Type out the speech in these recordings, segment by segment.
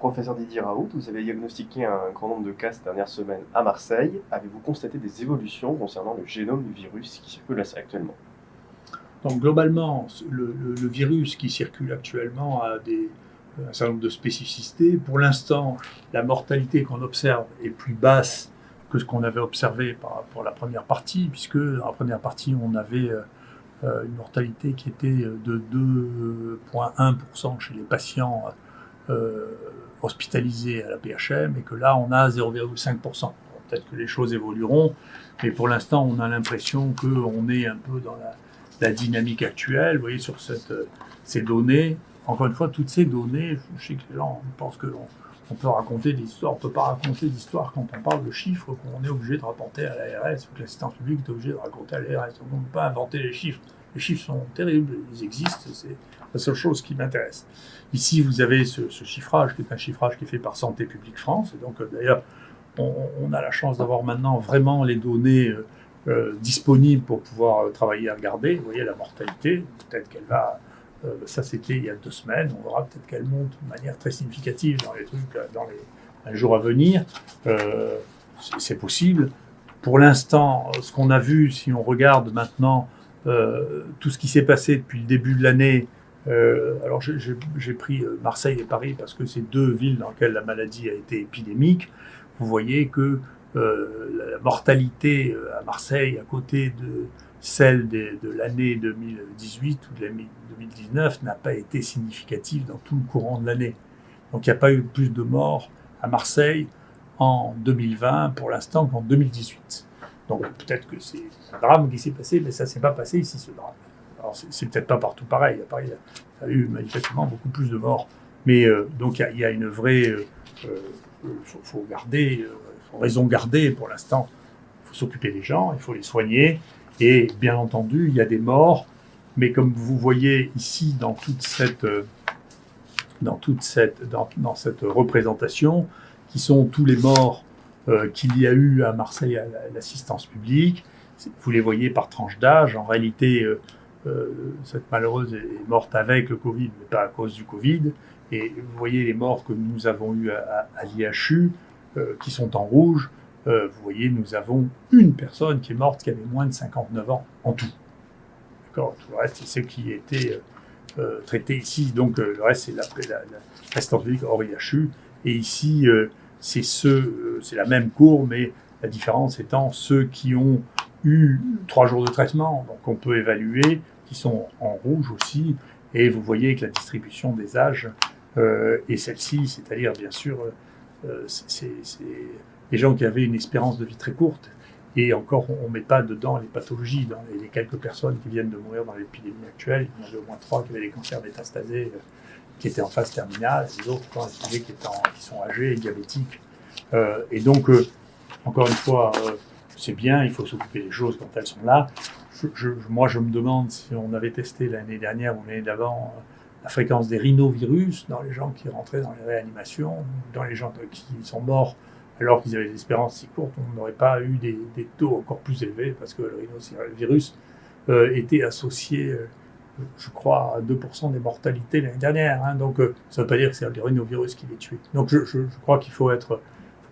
Professeur Didier Raoult, vous avez diagnostiqué un grand nombre de cas ces dernières semaines à Marseille. Avez-vous constaté des évolutions concernant le génome du virus qui circule actuellement? Donc globalement, le virus qui circule actuellement a un certain nombre de spécificités. Pour l'instant, la mortalité qu'on observe est plus basse que ce qu'on avait observé pour la première partie, puisque dans la première partie, on avait une mortalité qui était de 2,1% chez les patients hospitalisés à la PHM, et que là, on a 0,5%. Peut-être que les choses évolueront, mais pour l'instant, on a l'impression qu'on est un peu dans la dynamique actuelle. Vous voyez, sur ces données, encore une fois, toutes ces données, je sais que les gens pensent qu'on peut raconter des histoires. On ne peut pas raconter d'histoires quand on parle de chiffres qu'on est obligé de rapporter à l'ARS, ou que l'assistance publique est obligée de raconter à l'ARS. On ne peut pas inventer les chiffres. Les chiffres sont terribles, ils existent, c'est la seule chose qui m'intéresse. Ici, vous avez ce chiffrage, qui est un chiffrage qui est fait par Santé publique France. Et donc, d'ailleurs, on a la chance d'avoir maintenant vraiment les données disponible pour pouvoir travailler à regarder. Vous voyez la mortalité, peut-être qu'elle va, ça c'était il y a 2 semaines, on verra peut-être qu'elle monte de manière très significative dans les trucs, dans les jours à venir. C'est possible. Pour l'instant, ce qu'on a vu, si on regarde maintenant tout ce qui s'est passé depuis le début de l'année, alors j'ai pris Marseille et Paris parce que c'est 2 villes dans lesquelles la maladie a été épidémique. Vous voyez que la mortalité à Marseille, à côté de celle de l'année 2018 ou de l'année 2019, n'a pas été significative dans tout le courant de l'année. Donc il n'y a pas eu plus de morts à Marseille en 2020 pour l'instant qu'en 2018. Donc peut-être que c'est un drame qui s'est passé, mais ça ne s'est pas passé ici, ce drame. Alors c'est peut-être pas partout pareil. À Paris, il y a eu manifestement beaucoup plus de morts. Mais donc il y a une vraie... faut garder... raison garder pour l'instant. Il faut s'occuper des gens, il faut les soigner. Et bien entendu, il y a des morts. Mais comme vous voyez ici dans cette représentation, qui sont tous les morts qu'il y a eu à Marseille à l'assistance publique, vous les voyez par tranche d'âge. En réalité, cette malheureuse est morte avec le Covid, mais pas à cause du Covid. Et vous voyez les morts que nous avons eues à l'IHU, qui sont en rouge. Vous voyez, nous avons une personne qui est morte qui avait moins de 59 ans en tout. D'accord. Tout le reste, c'est ce qui était traité ici. Donc, le reste, c'est l'assistance publique hors IHU. Et ici, c'est la même courbe, mais la différence étant ceux qui ont eu 3 jours de traitement, donc on peut évaluer, qui sont en rouge aussi. Et vous voyez que la distribution des âges est celle-ci, c'est-à-dire, bien sûr, c'est des gens qui avaient une espérance de vie très courte. Et encore, on ne met pas dedans les pathologies. Dans les quelques personnes qui viennent de mourir dans l'épidémie actuelle, il y en avait au moins 3 qui avaient des cancers métastasés, qui étaient en phase terminale, les autres qui sont âgés et diabétiques. Et donc, encore une fois, c'est bien, il faut s'occuper des choses quand elles sont là. Moi, je me demande si on avait testé l'année dernière ou l'année d'avant la fréquence des rhinovirus dans les gens qui rentraient dans les réanimations, dans les gens qui sont morts alors qu'ils avaient des espérances si courtes, on n'aurait pas eu des taux encore plus élevés parce que le rhinovirus était associé, je crois, à 2% des mortalités l'année dernière. Hein. Donc, ça ne veut pas dire que c'est le rhinovirus qui les tue. Donc, je crois qu'il faut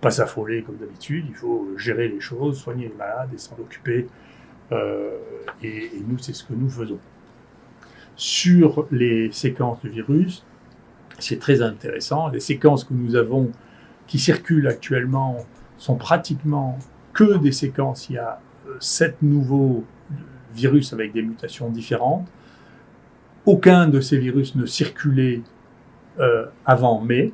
pas s'affoler comme d'habitude, il faut gérer les choses, soigner les malades et s'en occuper. Et nous, c'est ce que nous faisons. Sur les séquences du virus, c'est très intéressant. Les séquences que nous avons qui circulent actuellement sont pratiquement que des séquences. Il y a 7 nouveaux virus avec des mutations différentes. Aucun de ces virus ne circulait avant mai.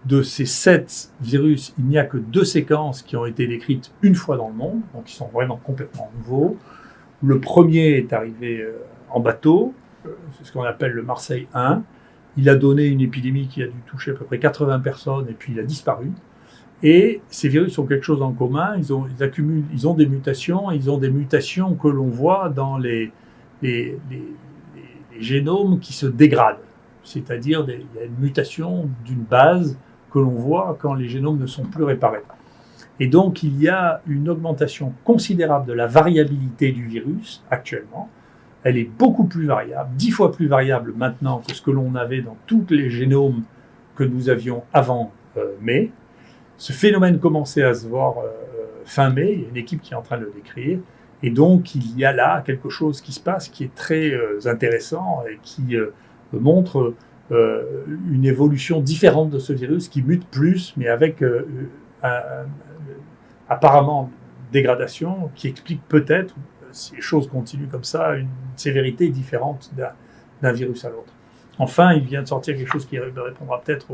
De ces 7 virus, il n'y a que 2 séquences qui ont été décrites une fois dans le monde, donc ils sont vraiment complètement nouveaux. Le premier est arrivé en bateau, c'est ce qu'on appelle le Marseille 1. Il a donné une épidémie qui a dû toucher à peu près 80 personnes et puis il a disparu. Et ces virus ont quelque chose en commun, ils ont des mutations que l'on voit dans les génomes qui se dégradent. C'est-à-dire, il y a une mutation d'une base que l'on voit quand les génomes ne sont plus réparés. Et donc, il y a une augmentation considérable de la variabilité du virus actuellement. Elle est beaucoup plus variable, 10 fois plus variable maintenant que ce que l'on avait dans tous les génomes que nous avions avant mai. Ce phénomène commençait à se voir fin mai, il y a une équipe qui est en train de le décrire, et donc il y a là quelque chose qui se passe qui est très intéressant et qui montre une évolution différente de ce virus qui mute plus, mais avec apparemment dégradation qui explique peut-être, si les choses continuent comme ça, une sévérité différente d'un virus à l'autre. Enfin, il vient de sortir quelque chose qui répondra peut-être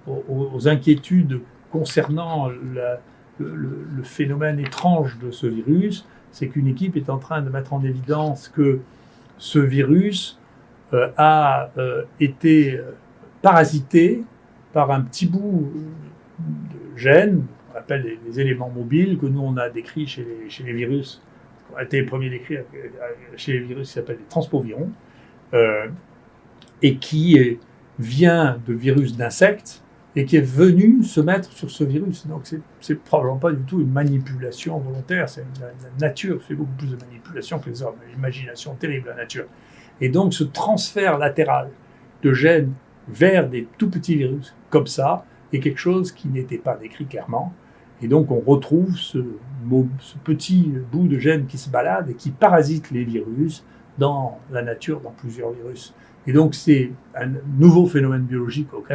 aux inquiétudes concernant le phénomène étrange de ce virus, c'est qu'une équipe est en train de mettre en évidence que ce virus a été parasité par un petit bout de gène, qu'on appelle les éléments mobiles, que nous on a décrits chez les virus, qui ont été les premiers décrits chez les virus qui s'appellent les transpovirons, et qui vient de virus d'insectes, et qui est venu se mettre sur ce virus. Donc c'est probablement pas du tout une manipulation volontaire, c'est la nature fait beaucoup plus de manipulation que les hommes, l'imagination terrible, la nature. Et donc ce transfert latéral de gènes vers des tout petits virus, comme ça, est quelque chose qui n'était pas décrit clairement. Et donc on retrouve ce petit bout de gène qui se balade et qui parasite les virus dans la nature, dans plusieurs virus. Et donc c'est un nouveau phénomène biologique que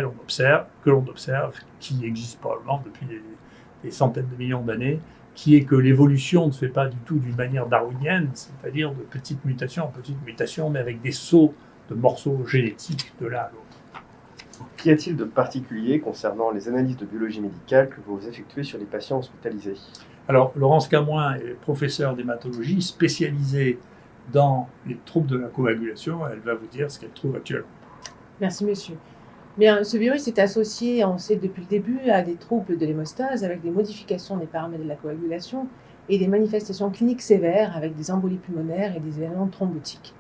l'on observe, qui existe probablement depuis des centaines de millions d'années, qui est que l'évolution ne se fait pas du tout d'une manière darwinienne, c'est-à-dire de petite mutation en petite mutation, mais avec des sauts de morceaux génétiques de l'un à l'autre. Qu'y a-t-il de particulier concernant les analyses de biologie médicale que vous effectuez sur les patients hospitalisés ? Alors, Laurence Camoin est professeure d'hématologie spécialisée dans les troubles de la coagulation. Elle va vous dire ce qu'elle trouve actuellement. Merci, monsieur. Bien, ce virus est associé, on sait depuis le début, à des troubles de l'hémostase avec des modifications des paramètres de la coagulation et des manifestations cliniques sévères avec des embolies pulmonaires et des événements thrombotiques.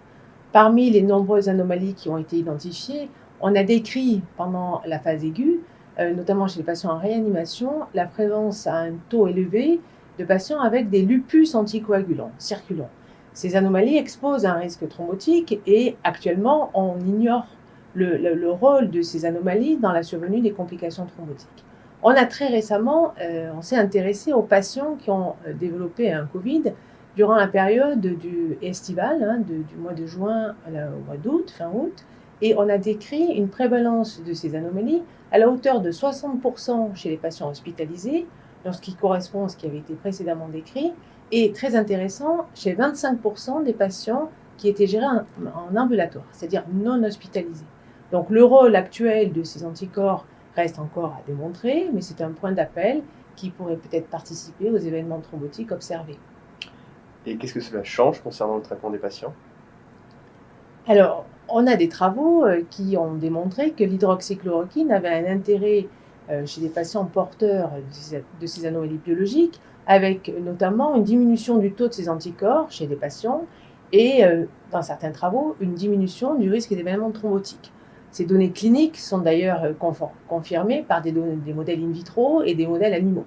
Parmi les nombreuses anomalies qui ont été identifiées, on a décrit pendant la phase aiguë, notamment chez les patients en réanimation, la présence à un taux élevé de patients avec des lupus anticoagulants circulants. Ces anomalies exposent à un risque thrombotique et actuellement, on ignore le rôle de ces anomalies dans la survenue des complications thrombotiques. On a très récemment, on s'est intéressé aux patients qui ont développé un Covid durant la période estivale, du mois de juin au mois d'août, fin août, et on a décrit une prévalence de ces anomalies à la hauteur de 60% chez les patients hospitalisés, ce qui correspond à ce qui avait été précédemment décrit, et très intéressant, chez 25% des patients qui étaient gérés en ambulatoire, c'est-à-dire non hospitalisés. Donc le rôle actuel de ces anticorps reste encore à démontrer, mais c'est un point d'appel qui pourrait peut-être participer aux événements thrombotiques observés. Et qu'est-ce que cela change concernant le traitement des patients ? Alors, on a des travaux qui ont démontré que l'hydroxychloroquine avait un intérêt chez des patients porteurs de ces anomalies biologiques, avec notamment une diminution du taux de ces anticorps chez des patients et, dans certains travaux, une diminution du risque d'événements thrombotiques. Ces données cliniques sont d'ailleurs confirmées par des modèles in vitro et des modèles animaux.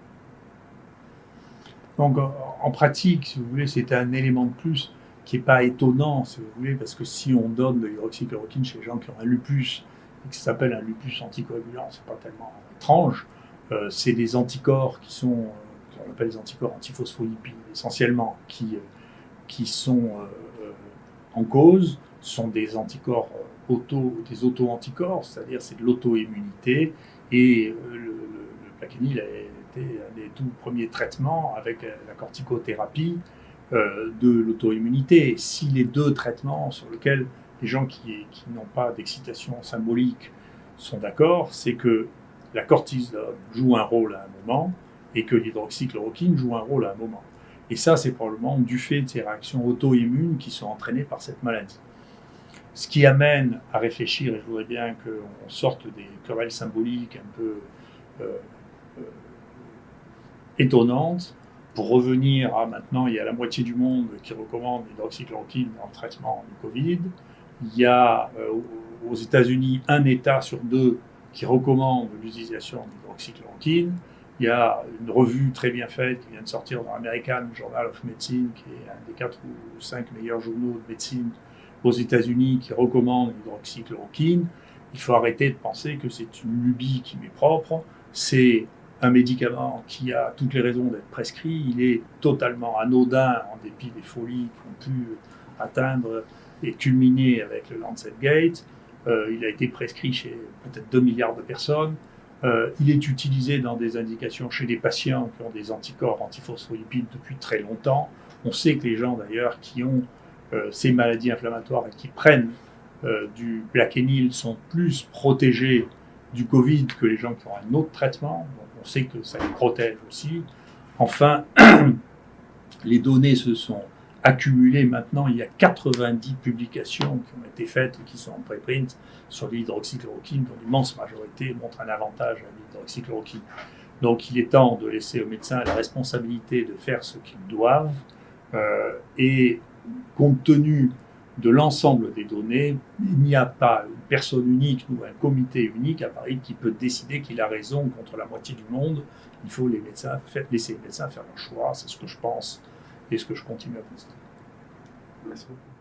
Donc en pratique, si vous voulez, c'est un élément de plus qui n'est pas étonnant, si vous voulez, parce que si on donne de l'hydroxychloroquine chez les gens qui ont un lupus, et que ça s'appelle un lupus anticoagulant, c'est pas tellement étrange. C'est des anticorps qui sont, on appelle les anticorps antiphospholipides essentiellement, qui sont en cause. Ce sont des anticorps des auto-anticorps, c'est-à-dire c'est de l'auto-immunité, et le plaquenil a été un des tout premiers traitements avec la corticothérapie de l'auto-immunité. Et si les deux traitements sur lesquels les gens qui n'ont pas d'excitation symbolique sont d'accord, c'est que la cortisone joue un rôle à un moment et que l'hydroxychloroquine joue un rôle à un moment. Et ça, c'est probablement du fait de ces réactions auto-immunes qui sont entraînées par cette maladie. Ce qui amène à réfléchir, et je voudrais bien qu'on sorte des querelles symboliques un peu étonnantes, pour revenir à maintenant, il y a la moitié du monde qui recommande l'hydroxychloroquine dans le traitement du Covid. Il y a aux États-Unis un État sur deux qui recommande l'utilisation d'hydroxychloroquine. Il y a une revue très bien faite qui vient de sortir dans l'American Journal of Medicine, qui est un des 4 ou 5 meilleurs journaux de médecine aux États-Unis, qui recommande l'hydroxychloroquine. Il faut arrêter de penser que c'est une lubie qui m'est propre. C'est un médicament qui a toutes les raisons d'être prescrit. Il est totalement anodin en dépit des folies qui ont pu atteindre et culminer avec le Lancet Gate. Il a été prescrit chez peut-être 2 milliards de personnes. Il est utilisé dans des indications chez des patients qui ont des anticorps antiphospholipides depuis très longtemps. On sait que les gens d'ailleurs qui ont ces maladies inflammatoires et qui prennent du Plaquenil sont plus protégés du Covid que les gens qui ont un autre traitement. Donc on sait que ça les protège aussi. Enfin, les données se sont accumulées maintenant. Il y a 90 publications qui ont été faites et qui sont en préprint sur l'hydroxychloroquine, dont l'immense majorité montrent un avantage à l'hydroxychloroquine. Donc il est temps de laisser aux médecins la responsabilité de faire ce qu'ils doivent et compte tenu de l'ensemble des données, il n'y a pas une personne unique ou un comité unique à Paris qui peut décider qu'il a raison contre la moitié du monde. Il faut laisser les médecins faire leur choix, c'est ce que je pense et ce que je continue à penser. Merci beaucoup.